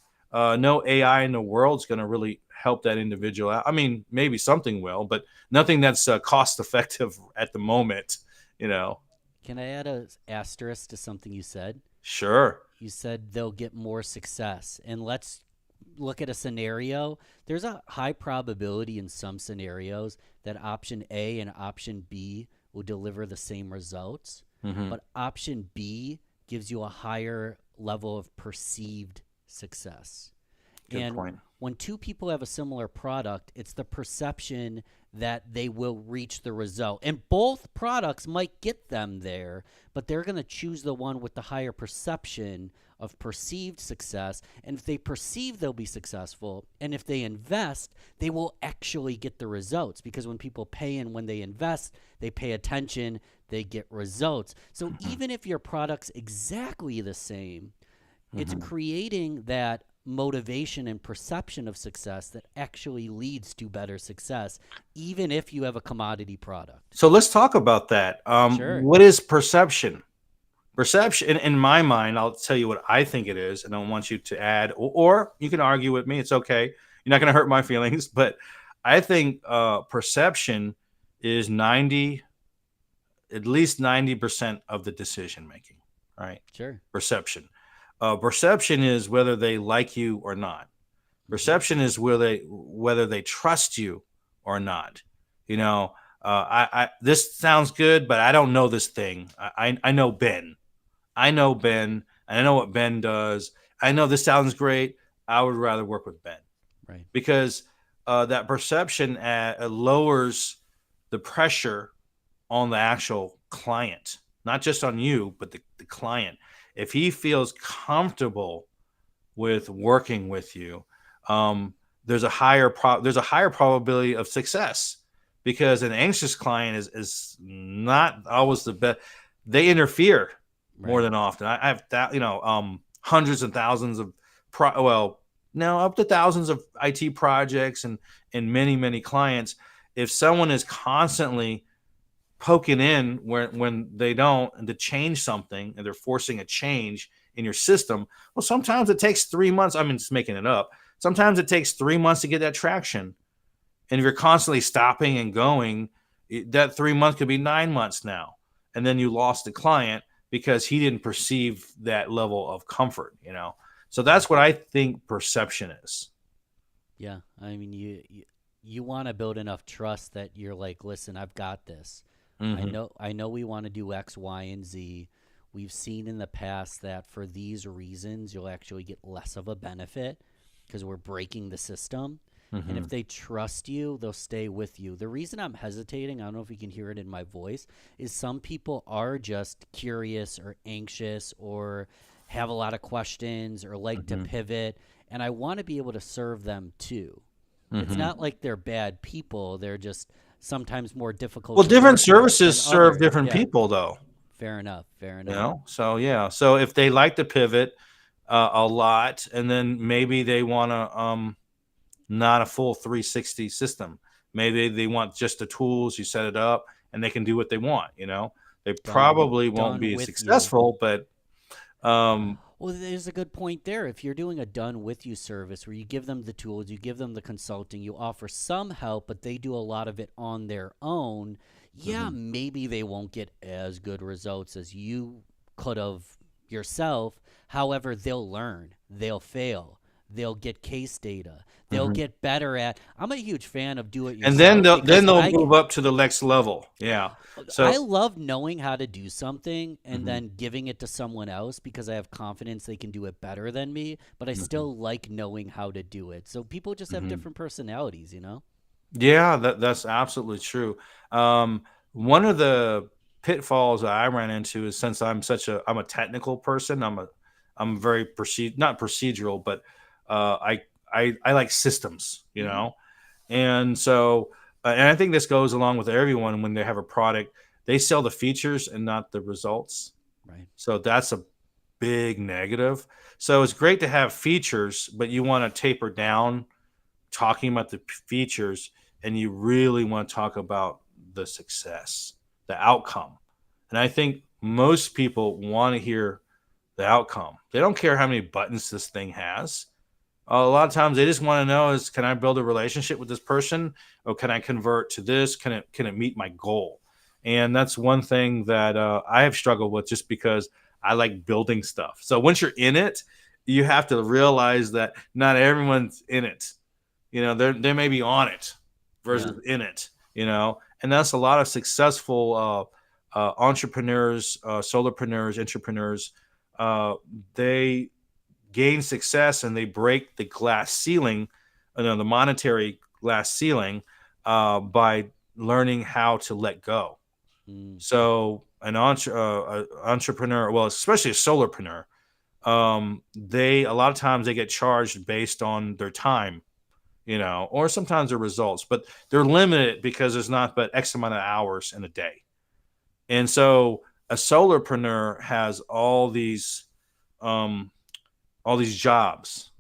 No AI in the world is going to really help that individual out. I mean, maybe something will, but nothing that's cost effective at the moment. You know, Can I add a asterisk to something you said? sure. You said they'll get more success. And let's look at a scenario. There's a high probability in some scenarios that option A and option B will deliver the same results, Hmm. but option B gives you a higher level of perceived success. Good And point. when two people have a similar product, it's the perception that they will reach the result. And both products might get them there, but they're going to choose the one with the higher perception of perceived success. And if they perceive they'll be successful, and if they invest, they will actually get the results. Because when people pay and when they invest, they pay attention, they get results. So Hmm. even if your product's exactly the same, it's Hmm. creating that motivation and perception of success that actually leads to better success, even if you have a commodity product. So let's talk about that. Sure. What is perception? Perception, in my mind, I'll tell you what I think it is, and I want you to add, or you can argue with me. It's okay. You're not going to hurt my feelings, but I think perception is at least 90% of the decision making. Right? Sure. Perception. Perception is whether they like you or not. Hmm. Perception is whether they trust you or not. You know, this sounds good, but I don't know this thing. I know Ben. I know Ben. And I know what Ben does. I know this sounds great. I would rather work with Ben Right. because that perception lowers the pressure on the actual client, not just on you, but the client. If he feels comfortable with working with you, um, there's a higher probability of success because an anxious client is not always the best. They interfere more Right. than often. I have that, hundreds and thousands of no, up to thousands of IT projects and many clients. If someone is constantly poking in when they don't, and to change something, and they're forcing a change in your system, well, sometimes it takes 3 months. I mean, just making it up. Sometimes it takes 3 months to get that traction, and if you're constantly stopping and going, that 3 months could be 9 months now, and then you lost the client because he didn't perceive that level of comfort. So Yeah. that's what I think perception is. Yeah. I mean, you want to build enough trust that you're like, listen, I've got this. Mm-hmm. I know we want to do X, Y, and Z. We've seen in the past that for these reasons, you'll actually get less of a benefit because we're breaking the system. And Mm-hmm. if they trust you, they'll stay with you. The reason I'm hesitating, I don't know if you can hear it in my voice, is some people are just curious or anxious or have a lot of questions or like to Mm-hmm. pivot. And I want to be able to serve them too. It's Mm-hmm. not like they're bad people. They're just sometimes more difficult Well, to different work with services than serve others. different Yeah, people, though. fair enough. Fair enough. So yeah, so if they like to pivot a lot, and then maybe they want to not a full 360 system. Maybe they want just the tools, you set it up, and they can do what they want. They probably won't Done be as with you. successful, but um Well, there's a good point there. If you're doing a done with you service where you give them the tools, you give them the consulting, you offer some help, but they do a lot of it on their own, yeah, mhm, maybe they won't get as good results as you could have yourself. However, they'll learn, they'll fail, they'll get case data, they'll mhm. get better at. I'm a huge fan of do it And then yourself they'll because move up to the next level. Yeah. I So love knowing how to do something and mhm, then giving it to someone else because I have confidence they can do it better than me, but I mhm, still like knowing how to do it. So people just have mhm. different personalities, you know? Yeah, that's absolutely true. One of the pitfalls that I ran into is, since I'm a technical person. I'm very not procedural, but I like systems, Mhm. and so and I think this goes along with everyone when they have a product. They sell the features and not the results. Right. So that's a big negative. So it's great to have features, but you want to taper down talking about the features, and you really want to talk about the success, the outcome. And I think most people want to hear the outcome. They don't care how many buttons this thing has. A lot of times they just want to know is, can I build a relationship with this person, or can I convert to this? Can it meet my goal? And that's one thing that I have struggled with, just because I like building stuff. So once you're in it, you have to realize that not everyone's in it. They may be on it Yeah. versus in it. And that's a lot of successful entrepreneurs, solopreneurs, entrepreneurs. They gain success and they break the glass ceiling, the monetary glass ceiling, by learning how to let go. Mm. So an entrepreneur, well, especially a solopreneur, they a lot of times they get charged based on their time, or sometimes their results, but they're limited because there's not but X amount of hours in a day. And so a solopreneur has um, all these jobs,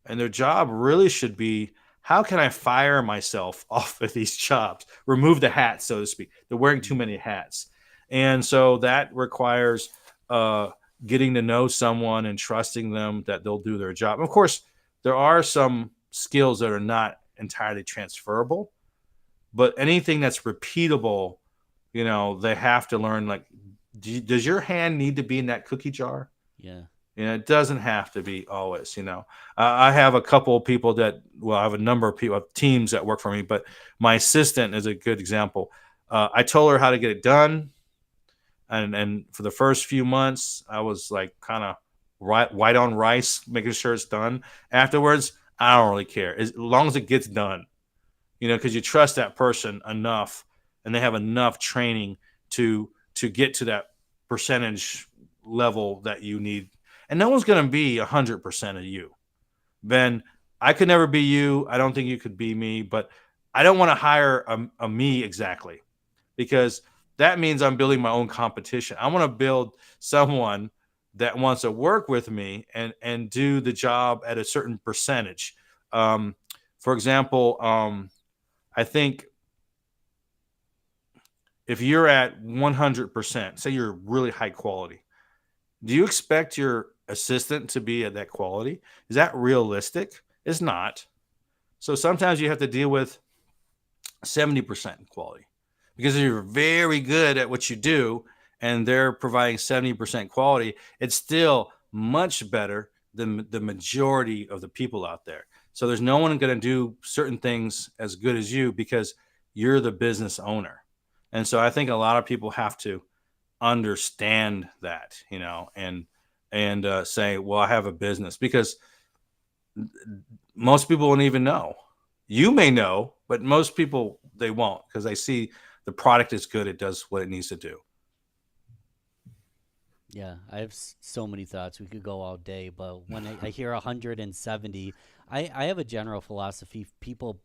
And their job really should be, how can I fire myself off of these jobs? Remove the hats, so to speak. They're wearing too Mhm. many hats. And so that requires uh, getting to know someone and trusting them that they'll do their job. Of course, there are some skills that are not entirely transferable, but anything that's repeatable, they have to learn. Like, does your hand need to be in that cookie jar? Yeah. It doesn't have to be always. I have a couple of people I have a number of people, teams that work for me, but my assistant is a good example. I told her how to get it done, and for the first few months, I was like kind of white on rice, making sure it's done. Afterwards, I don't really care as long as it gets done. Because you trust that person enough, and they have enough training to get to that percentage level that you need. And no one's going to be 100% of you. Ben, I could never be you. I don't think you could be me, but I don't want to hire a me exactly, because that means I'm building my own competition. I want to build someone that wants to work with me and do the job at a certain percentage. Um, for example, I think if you're at 100%, say you're really high quality, do you expect your assistant to be at that quality? Is that realistic? It's not. So sometimes you have to deal with 70% quality, because if you're very good at what you do and they're providing 70% quality, it's still much better than the majority of the people out there. So there's no one going to do certain things as good as you, because you're the business owner. And so I think a lot of people have to understand that, and say, well, I have a business, because most people won't even know. You may know, but most people, they won't, because they see the product is good. It does what it needs to do. Yeah, I have so many thoughts. We could go all day, but when I hear 170, I have a general philosophy. People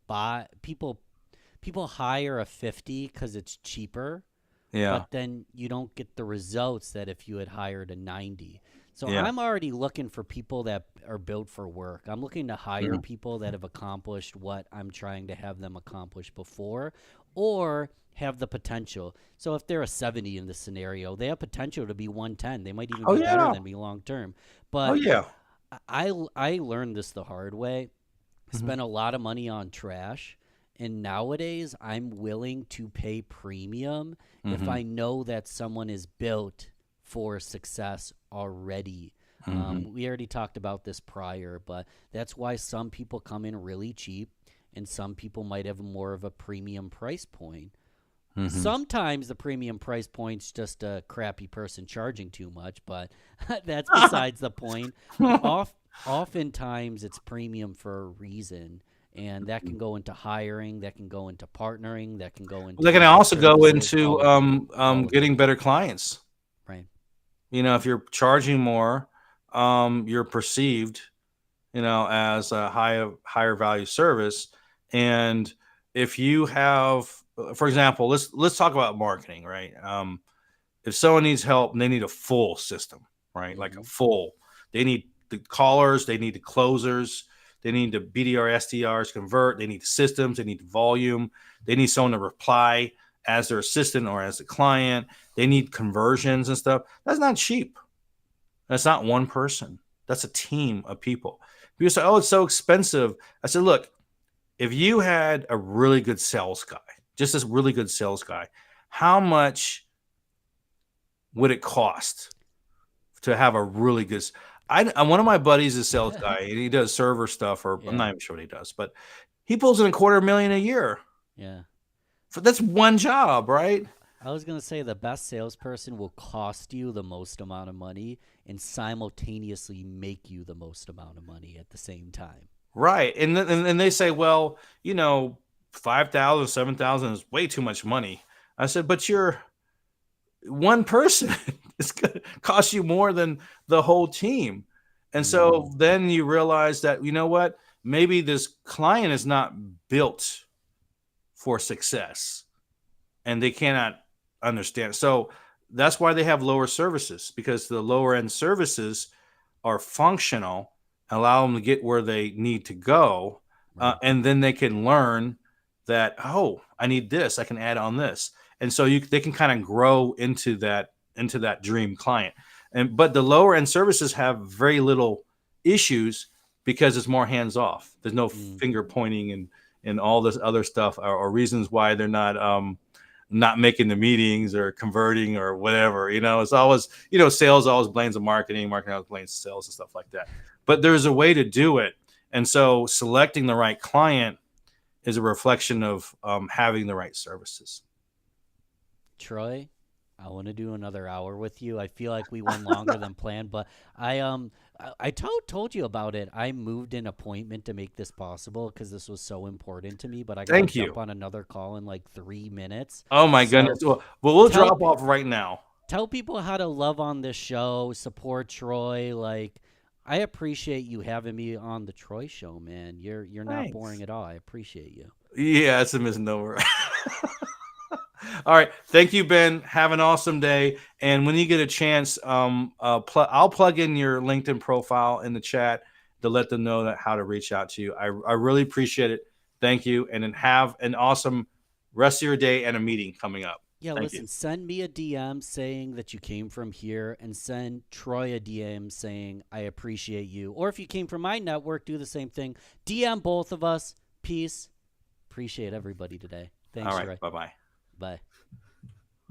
hire a 50 because it's cheaper, Yeah. but then you don't get the results that if you had hired a 90. So Yeah. I'm already looking for people that are built for work. I'm looking to hire Mhm. people that have accomplished what I'm trying to have them accomplish before, or have the potential. So if they're a 70 in this scenario, they have potential to be 110. They might even Oh be better yeah. than me long term. Oh But yeah. I learned this the hard way. Mhm. Spent a lot of money on trash. And nowadays, I'm willing to pay premium if Mhm. I know that someone is built for success already. Mhm. We already talked about this prior, but that's why some people come in really cheap and some people might have more of a premium price point. Mhm. Sometimes the premium price point's just a crappy person charging too much, but that's besides the point. Off, Oftentimes it's premium for a reason, and that can go into hiring, that can go into partnering, that can go Well, they can into also go services, into all of it, getting better clients. right? If you're charging more, you're perceived, as a higher value service. And if you have, for example, let's talk about marketing, right? If someone needs help and they need a full system, right? Like a Mm-hmm. full, they need the callers, they need the closers, they need the BDR, SDRs convert, they need the systems, they need the volume, they need someone to reply as their assistant or as the client, they need conversions and stuff. That's not cheap. That's not one person. That's a team of people. People say, "Oh, it's so expensive." I said, "Look, if you had a really good sales guy, just this really good sales guy, how much would it cost to have a really good?" One of my buddies is a sales guy, and he does server stuff, or I'm Yeah, not even sure what he does, but he pulls in $250,000 a year. yeah. That's one job, right? I was gonna say the best salesperson will cost you the most amount of money and simultaneously make you the most amount of money at the same time. Right. And they say, well, 5,000, 7,000 is way too much money. I said, but you're one person. It's going to cost you more than the whole team. And Mm-hmm. so then you realize that, what? Maybe this client is not built for success, and they cannot understand. So that's why they have lower services, because the lower end services are functional allow them to get where they need to go, Right. and then they can learn that, oh, I need this, I can add on this, and so they can kind of grow into that dream client. And but the lower end services have very little issues because it's more hands off. There's no Mm. finger pointing and all this other stuff, or reasons why they're not making the meetings or converting or whatever. It's always, sales always blames the marketing, marketing always blames sales and stuff like that. But there's a way to do it. And so selecting the right client is a reflection of having the right services. Troy, I want to do another hour with you. I feel like we went longer than planned, but I told you about it. I moved an appointment to make this possible because this was so important to me. But I got to Thank jump you. on another call in like 3 minutes. Oh my goodness. So Well, we'll tell drop off right now. tell people how to love on this show, support Troy. Like, I appreciate you having me on the Troy show, man. You're not boring Thanks. at all. I appreciate you. Yeah, it's a misnomer. All right. Thank you, Ben. Have an awesome day. And when you get a chance, I'll plug in your LinkedIn profile in the chat to let them know that how to reach out to you. I really appreciate it. Thank you. And then have an awesome rest of your day and a meeting coming up. Yeah, Thank you. listen, send me a DM saying that you came from here and send Troy a DM saying, I appreciate you. Or if you came from my network, do the same thing. DM both of us. Peace. Appreciate everybody today. All Thanks, right. Troy. Bye bye. Bye.